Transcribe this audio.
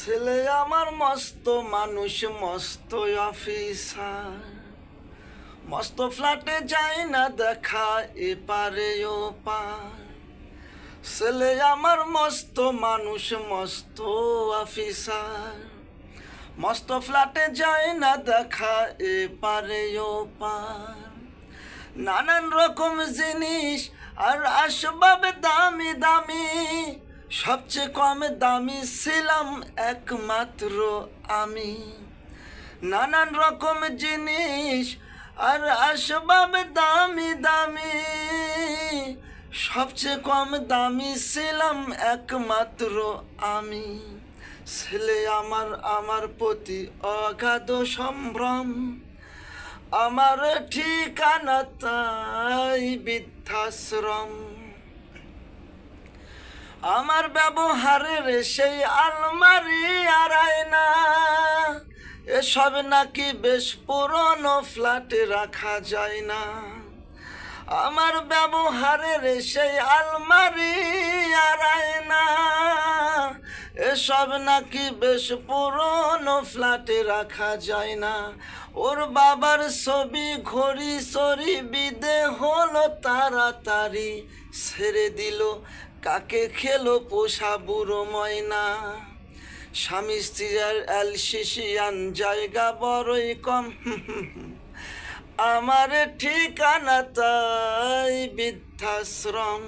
ছেলে আমার মস্ত মানুষ, মস্ত অফিসার, মস্ত ফ্ল্যাটে যায় না দেখা এপারে ওপার। ছেলে আমার মস্ত মানুষ, মস্ত অফিসার, মস্ত ফ্ল্যাটে যায় না দেখা এপারে ওপার। নানান রকম জিনিস আর আসবাব দামি দামি, সবচেয়ে কম দামি ছিলাম একমাত্র আমি। নানান রকম জিনিস আর আসবাব দামি দামি, সবচেয়ে কম দামি ছিলাম একমাত্র আমি। ছেলে আমার প্রতি অগাধ সম্ভ্রম, আমার ঠিকানা তাই বৃদ্ধাশ্রম। আমার ব্যবহারের সেই আলমারি আর আয়না, এসব নাকি বেশ পুরনো ফ্ল্যাটে রাখা যায় না। আমার ব্যবহারের সেই আলমারি আর আয়না, এসব নাকি বেশ পুরনো ফ্ল্যাটে রাখা যায় না। ওর বাবার ছবি ঘড়ি সরি বিদে হলো তাড়াতাড়ি, ছেড়ে দিল কাকে খেলো পোষা বুড়ো ময়না। স্বামী স্ত্রীর অ্যালসিসিয়ান জায়গা বড়ই কম, আমার ঠিকানা তাই বৃদ্ধাশ্রম।